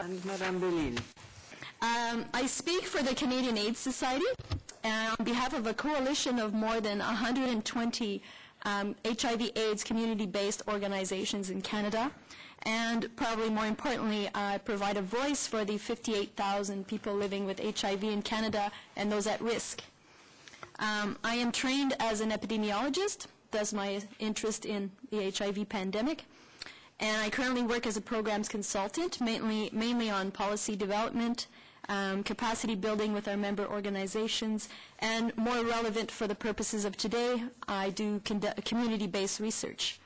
And Madame Belle-Isle. I speak for the Canadian AIDS Society on behalf of a coalition of more than 120 HIV/AIDS community-based organizations in Canada. And probably more importantly, I provide a voice for the 58,000 people living with HIV in Canada and those at risk. I am trained as an epidemiologist, thus my interest in the HIV pandemic. And I currently work as a programs consultant, mainly on policy development, capacity building with our member organizations, and more relevant for the purposes of today, I do community-based research.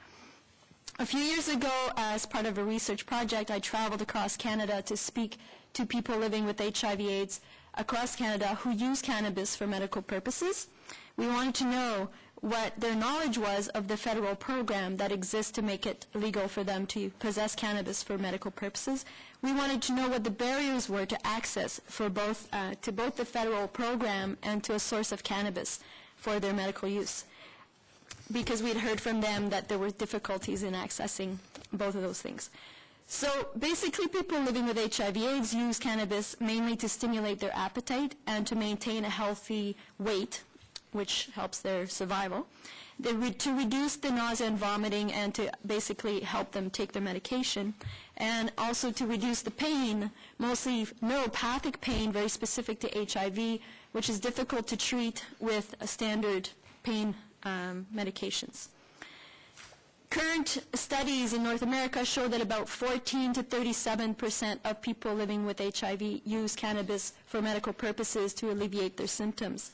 A few years ago, as part of a research project, I traveled across Canada to speak to people living with HIV/AIDS across Canada who use cannabis for medical purposes. We wanted to know what their knowledge was of the federal program that exists to make it legal for them to possess cannabis for medical purposes. We wanted to know what the barriers were to access for both the federal program and to a source of cannabis for their medical use, because we'd heard from them that there were difficulties in accessing both of those things. So basically, people living with HIV/AIDS use cannabis mainly to stimulate their appetite and to maintain a healthy weight, which helps their survival, to reduce the nausea and vomiting, and to basically help them take their medication, and also to reduce the pain, mostly neuropathic pain, very specific to HIV, which is difficult to treat with standard pain medications. Current studies in North America show that about 14 to 37% of people living with HIV use cannabis for medical purposes to alleviate their symptoms.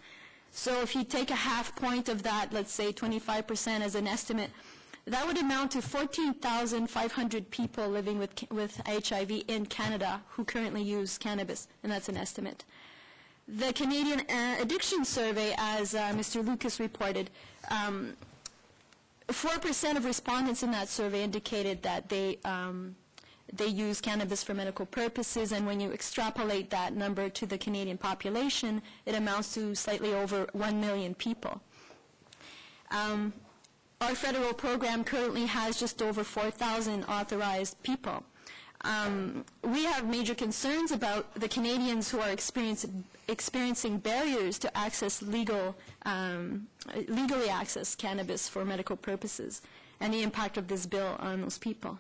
So if you take a half point of that, let's say 25% as an estimate, that would amount to 14,500 people living with HIV in Canada who currently use cannabis, and that's an estimate. The Canadian Addiction Survey, as Mr. Lucas reported, 4% of respondents in that survey indicated that they use cannabis for medical purposes, and when you extrapolate that number to the Canadian population, it amounts to slightly over 1 million people. Our federal program currently has just over 4,000 authorized people. We have major concerns about the Canadians who are experiencing barriers to access legally access cannabis for medical purposes, and the impact of this bill on those people.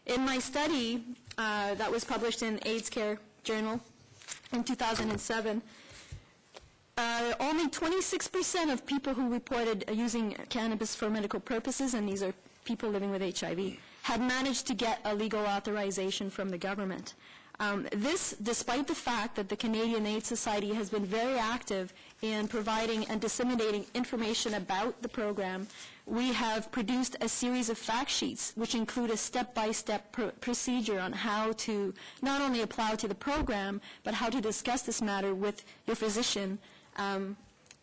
In my study that was published in AIDS Care Journal in 2007, only 26% of people who reported using cannabis for medical purposes, and these are people living with HIV, had managed to get a legal authorization from the government. This, despite the fact that the Canadian AIDS Society has been very active in providing and disseminating information about the program. We have produced a series of fact sheets which include a step-by-step procedure on how to not only apply to the program, but how to discuss this matter with your physician.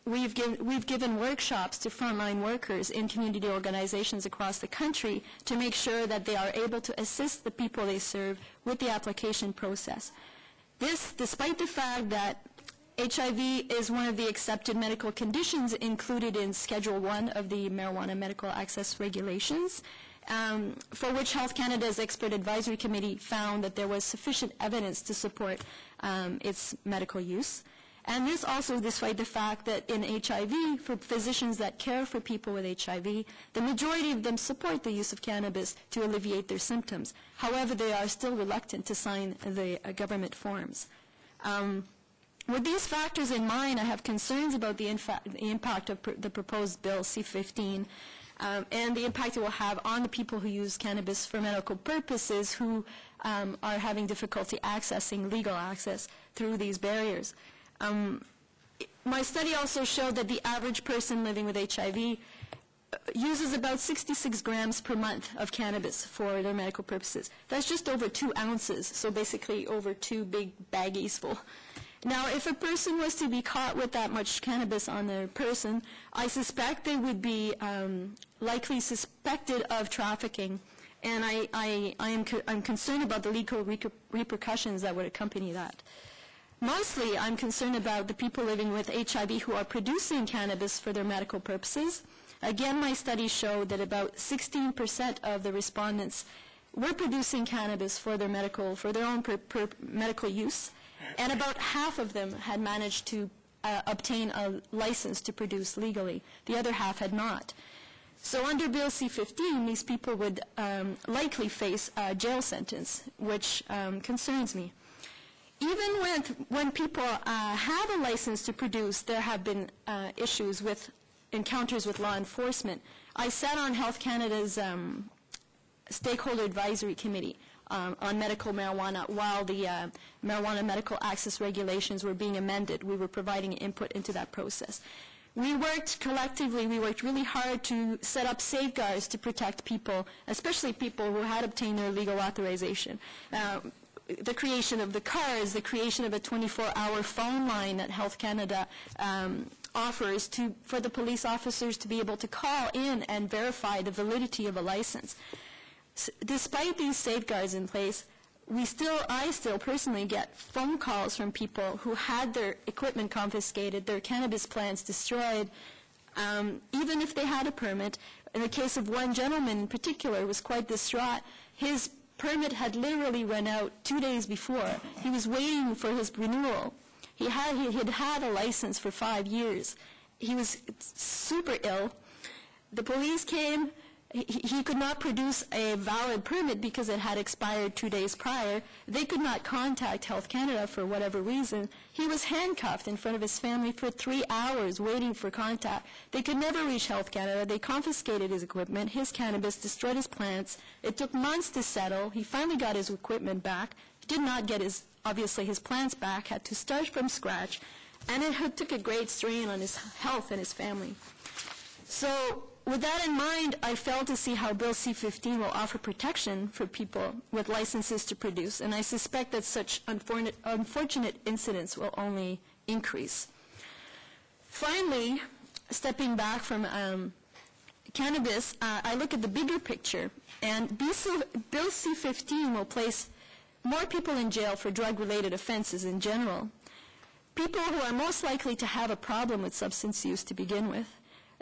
We've given workshops to frontline workers in community organizations across the country to make sure that they are able to assist the people they serve with the application process. This, despite the fact that HIV is one of the accepted medical conditions included in Schedule I of the Marijuana Medical Access Regulations, for which Health Canada's Expert Advisory Committee found that there was sufficient evidence to support its medical use. And this also despite the fact that in HIV, for physicians that care for people with HIV, the majority of them support the use of cannabis to alleviate their symptoms. However, they are still reluctant to sign the government forms. With these factors in mind, I have concerns about the impact of the proposed bill C-15 and the impact it will have on the people who use cannabis for medical purposes who are having difficulty accessing legal access through these barriers. My study also showed that the average person living with HIV uses about 66 grams per month of cannabis for their medical purposes. That's just over 2 ounces, so basically over 2 big baggies full. Now, if a person was to be caught with that much cannabis on their person, I suspect they would be likely suspected of trafficking, and I'm concerned about the legal repercussions that would accompany that. Mostly, I'm concerned about the people living with HIV who are producing cannabis for their medical purposes. Again, my studies show that about 16% of the respondents were producing cannabis for their own medical use, and about half of them had managed to obtain a license to produce legally. The other half had not. So under Bill C-15, these people would likely face a jail sentence, which concerns me. Even when people have a license to produce, there have been issues with encounters with law enforcement. I sat on Health Canada's Stakeholder Advisory Committee on medical marijuana while the marijuana medical access regulations were being amended. We were providing input into that process. We worked collectively, we worked really hard to set up safeguards to protect people, especially people who had obtained their legal authorization. The creation of the CARS, the creation of a 24-hour phone line that Health Canada offers for the police officers to be able to call in and verify the validity of a license. Despite these safeguards in place, I still personally get phone calls from people who had their equipment confiscated, their cannabis plants destroyed, even if they had a permit. In the case of one gentleman in particular, was quite distraught. His permit had literally run out 2 days before. He was waiting for his renewal. He had had a license for 5 years. He was super ill. The police came. He could not produce a valid permit because it had expired 2 days prior. They could not contact Health Canada for whatever reason. He was handcuffed in front of his family for 3 hours waiting for contact. They could never reach Health Canada. They confiscated his equipment, his cannabis, destroyed his plants. It took months to settle. He finally got his equipment back. He did not get obviously his plants back, had to start from scratch, and it took a great strain on his health and his family. So with that in mind, I failed to see how Bill C-15 will offer protection for people with licenses to produce, and I suspect that such unfortunate incidents will only increase. Finally, stepping back from cannabis, I look at the bigger picture, and Bill C-15 will place more people in jail for drug-related offenses in general, people who are most likely to have a problem with substance use to begin with.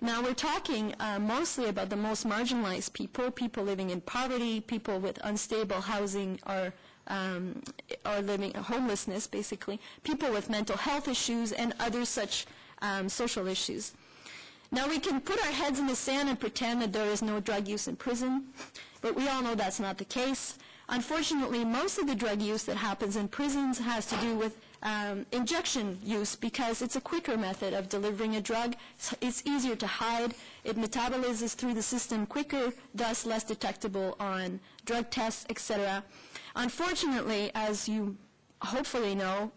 Now, we're talking mostly about the most marginalized people living in poverty, people with unstable housing or living homelessness, basically, people with mental health issues and other such social issues. Now, we can put our heads in the sand and pretend that there is no drug use in prison, but we all know that's not the case. Unfortunately, most of the drug use that happens in prisons has to do with injection use because it's a quicker method of delivering a drug. It's easier to hide. It metabolizes through the system quicker, thus less detectable on drug tests, etc. Unfortunately, as you hopefully know,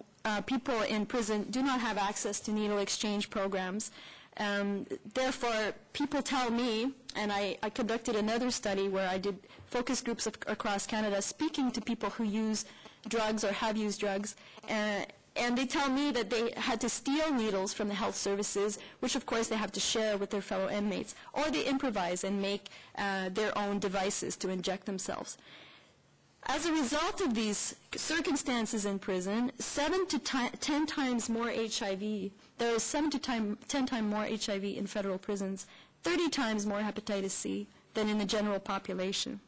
people in prison do not have access to needle exchange programs. Therefore, people tell me, and I conducted another study where I did focus groups across Canada speaking to people who use drugs or have used drugs, and they tell me that they had to steal needles from the health services, which of course they have to share with their fellow inmates, or they improvise and make their own devices to inject themselves. As a result of these circumstances in prison, 7 to 10 times more HIV, there is 7 to 10 times more HIV in federal prisons, 30 times more hepatitis C than in the general population.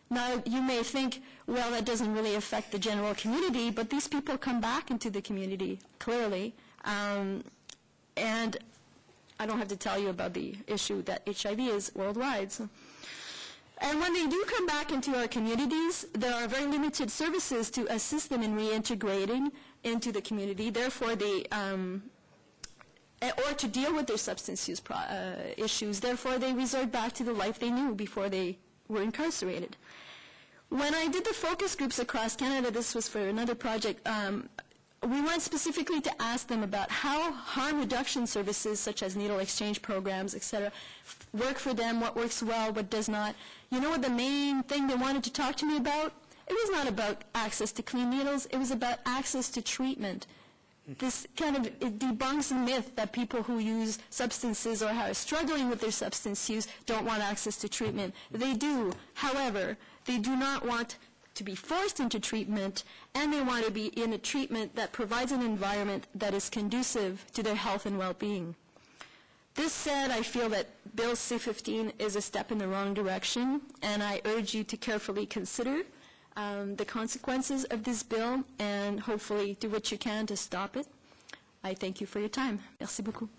Now, you may think, well, that doesn't really affect the general community, but these people come back into the community, clearly. And I don't have to tell you about the issue that HIV is worldwide. So. And when they do come back into our communities, there are very limited services to assist them in reintegrating into the community. Therefore, or to deal with their substance use issues. Therefore, they resort back to the life they knew before they were incarcerated. When I did the focus groups across Canada, this was for another project, we went specifically to ask them about how harm reduction services such as needle exchange programs, etc., work for them, what works well, what does not. You know what the main thing they wanted to talk to me about? It was not about access to clean needles. It was about access to treatment. This kind of it debunks the myth that people who use substances or are struggling with their substance use don't want access to treatment. They do. However, they do not want to be forced into treatment, and they want to be in a treatment that provides an environment that is conducive to their health and well-being. This said, I feel that Bill C-15 is a step in the wrong direction, and I urge you to carefully consider the consequences of this bill and hopefully do what you can to stop it. I thank you for your time. Merci beaucoup.